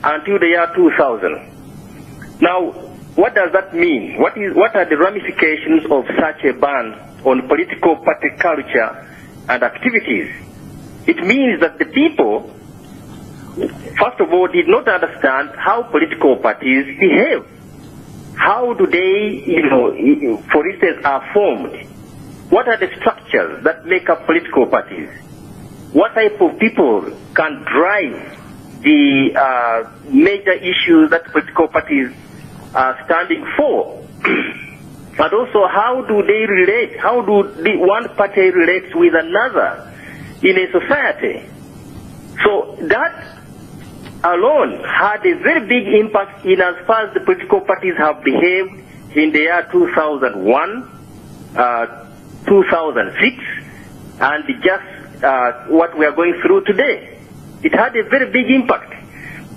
until the year 2000. Now, what does that mean? What are the ramifications of such a ban on political party culture and activities? It means that the people, first of all, did not understand how political parties behave. How do they, for instance, are formed? What are the structures that make up political parties? What type of people can drive the major issues that political parties are standing for? And also, how do they relate? How do one party relates with another in a society? So that alone had a very big impact in as far as the political parties have behaved in the year 2001, 2006, and just what we are going through today. It had a very big impact.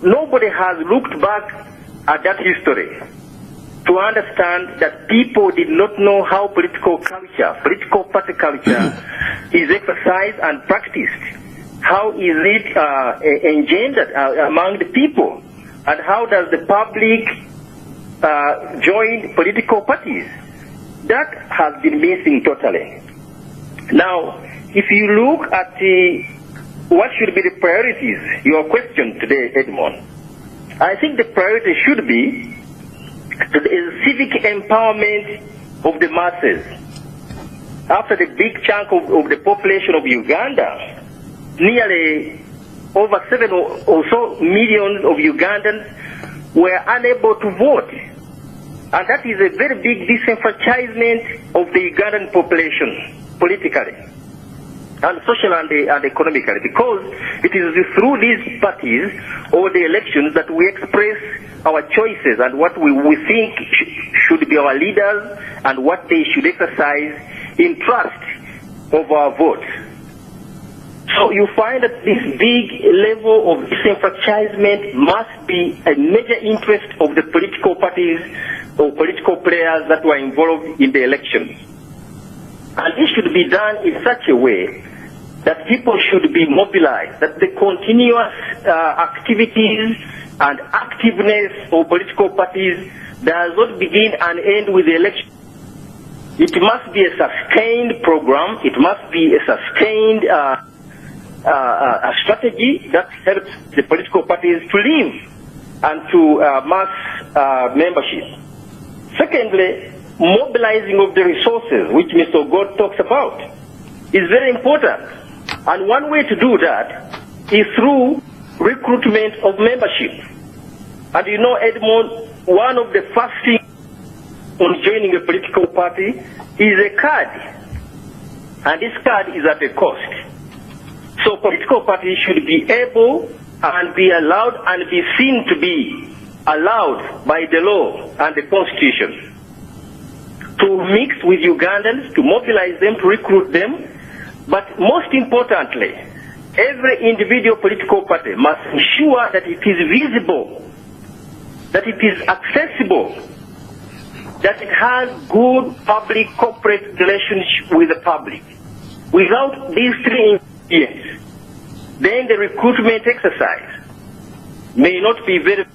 Nobody has looked back at that history to understand that people did not know how political culture, political party culture is exercised and practiced. How is it engendered among the people? And how does the public join political parties? That has been missing totally. Now, if you look at what should be the priorities, your question today, Edmond, I think the priority should be the civic empowerment of the masses. After the big chunk of the population of Uganda, nearly over 7 or so millions of Ugandans were unable to vote. And that is a very big disenfranchisement of the Ugandan population, politically, and socially and economically, because it is through these parties or the elections that we express our choices and what we think should be our leaders and what they should exercise in trust of our vote. So you find that this big level of disenfranchisement must be a major interest of the political parties or political players that were involved in the elections. And it should be done in such a way that people should be mobilized, that the continuous activities and activeness of political parties does not begin and end with the election. It must be a sustained program. It must be a sustained a strategy that helps the political parties to live and to mass membership. Secondly, mobilizing of the resources, which Mr. Ogot talks about, is very important. And one way to do that is through recruitment of membership. And you know, Edmond, one of the first things on joining a political party is a card. And this card is at a cost. So political parties should be able and be allowed and be seen to be allowed by the law and the constitution to mix with Ugandans, to mobilize them, to recruit them. But most importantly, every individual political party must ensure that it is visible, that it is accessible, that it has good public-corporate relationship with the public. Without these three ingredients, then the recruitment exercise may not be very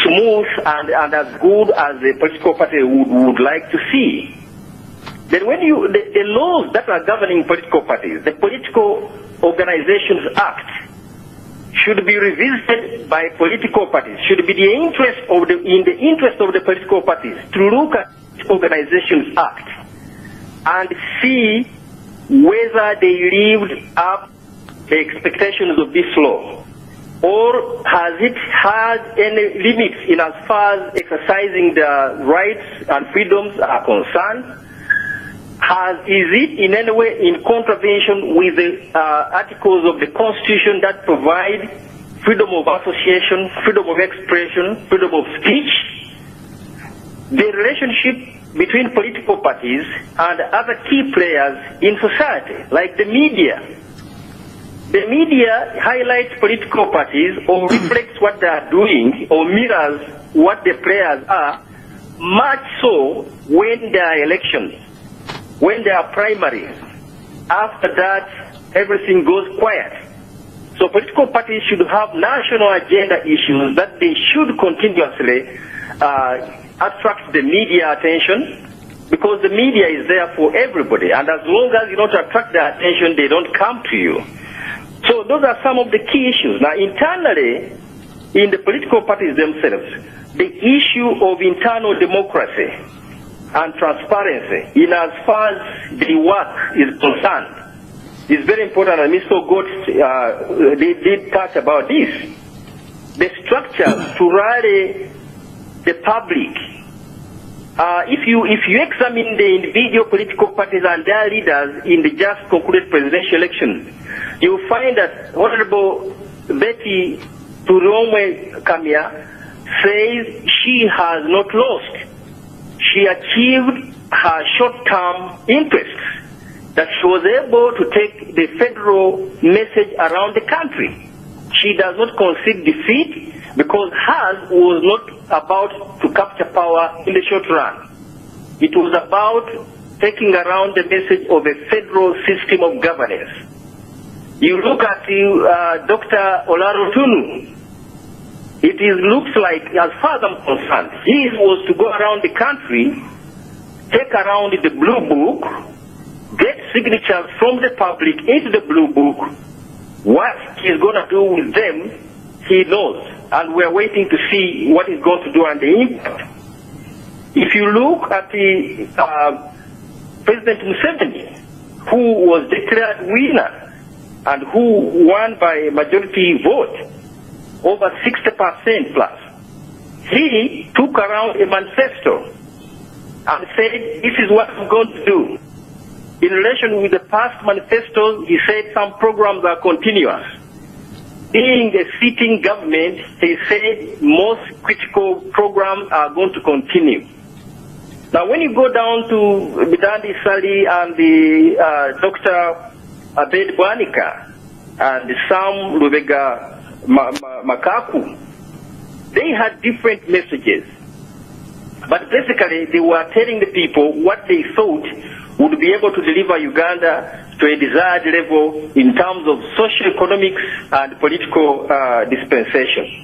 smooth and as good as the political party would like to see. Then when the laws that are governing political parties, the Political Organizations Act, should be revisited by political parties, should be in the interest of the political parties to look at the Organizations Act and see whether they lived up to the expectations of this law, or has it had any limits in as far as exercising the rights and freedoms are concerned? Is it in any way in contravention with the articles of the Constitution that provide freedom of association, freedom of expression, freedom of speech? The relationship between political parties and other key players in society, like the media. The media highlights political parties or reflects what they are doing or mirrors what the players are, much so when there are elections, when there are primaries. After that, everything goes quiet. So political parties should have national agenda issues that they should continuously attract the media attention, because the media is there for everybody, and as long as you don't attract their attention, they don't come to you. So those are some of the key issues. Now, internally, in the political parties themselves, the issue of internal democracy and transparency, in as far as the work is concerned, is very important, and Mr. Ogot did touch about this. The structure to rally the public. If you examine the individual political parties and their leaders in the just concluded presidential elections, you find that Honorable Betty Turomwe Kamia says she has not lost. She achieved her short-term interests, that she was able to take the federal message around the country. She does not concede defeat, because hers was not about to capture power in the short run. It was about taking around the message of a federal system of governance. You look at Dr. Olarotunu. It looks like, as far as I'm concerned, he was to go around the country, take around the blue book, get signatures from the public into the blue book. What he's going to do with them, he knows. And we're waiting to see what he's going to do and the impact. If you look at the President Museveni, who was declared winner and who won by a majority vote, over 60% plus, he took around a manifesto and said, this is what I'm going to do. In relation with the past manifestos, he said some programs are continuous. Being a sitting government, he said most critical programs are going to continue. Now, when you go down to Bidandi Sali and the Dr. Abed Bwanika and Sam Lubega Makaku, they had different messages. But basically, they were telling the people what they thought would be able to deliver Uganda to a desired level in terms of socio-economics and political dispensation.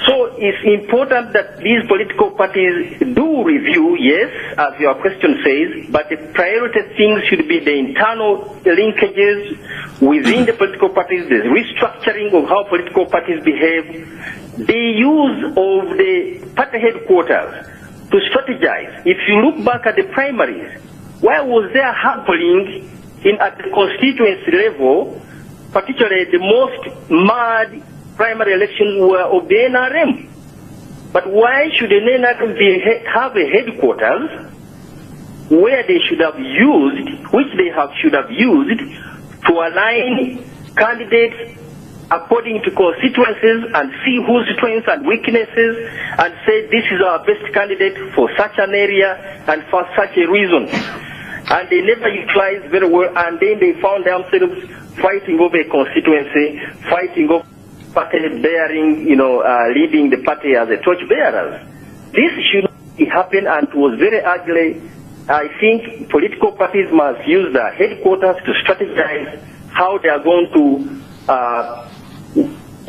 So it's important that these political parties do review, yes, as your question says, but the priority things should be the internal linkages within the political parties, the restructuring of how political parties behave, the use of the party headquarters to strategize. If you look back at the primaries, where was there happening at the constituency level, particularly the most mad primary elections were of the NRM. But why should the NRM have a headquarters where they should have used, should have used to align candidates according to constituencies and see whose strengths and weaknesses and say this is our best candidate for such an area and for such a reason. And they never utilized very well, and then they found themselves fighting over a constituency, fighting over party bearing, leading the party as a torch bearers. This should not happen, and it was very ugly. I think political parties must use their headquarters to strategize how they are going to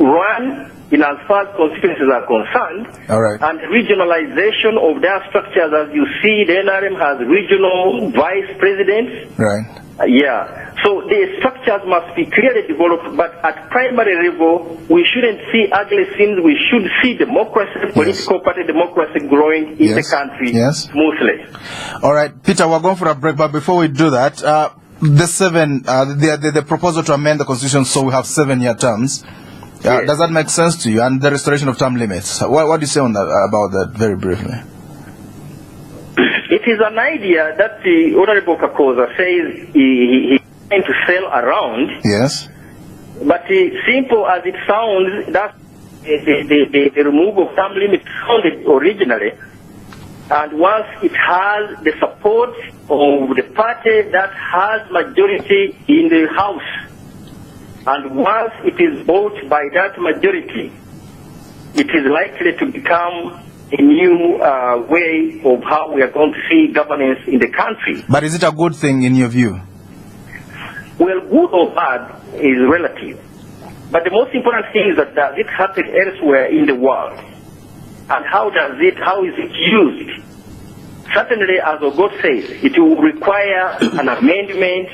run in as far as constituencies are concerned. All right. And regionalization of their structures, as you see, the NRM has regional vice presidents. Right. Yeah. So the structures must be clearly developed, but at primary level, we shouldn't see ugly things. We should see democracy, political party democracy growing in the country smoothly. All right, Peter, we're going for a break, but before we do that, the proposal to amend the constitution so we have 7-year terms, does that make sense to you? And the restoration of term limits, what do you say on that, about that, very briefly? It is an idea that the Honorable Kakoza says he's trying to sell around. Yes. But simple as it sounds, that's the removal of term limits sounded originally. And once it has the support of the party that has majority in the House, and once it is voted by that majority, it is likely to become a new way of how we are going to see governance in the country. But is it a good thing in your view? Well, good or bad is relative. But the most important thing is that does it happen elsewhere in the world? And how is it used? Certainly, as Ogot says, it will require an amendment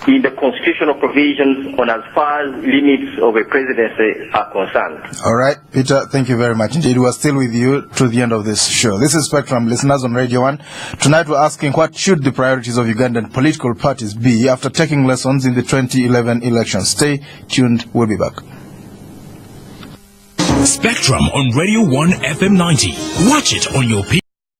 in the constitutional provisions on as far as limits of a presidency are concerned. All right, Peter, thank you very much. Indeed, we are still with you to the end of this show. This is Spectrum, listeners on Radio 1. Tonight we're asking what should the priorities of Ugandan political parties be after taking lessons in the 2011 elections. Stay tuned, we'll be back. Spectrum on Radio 1 FM 90. Watch it on your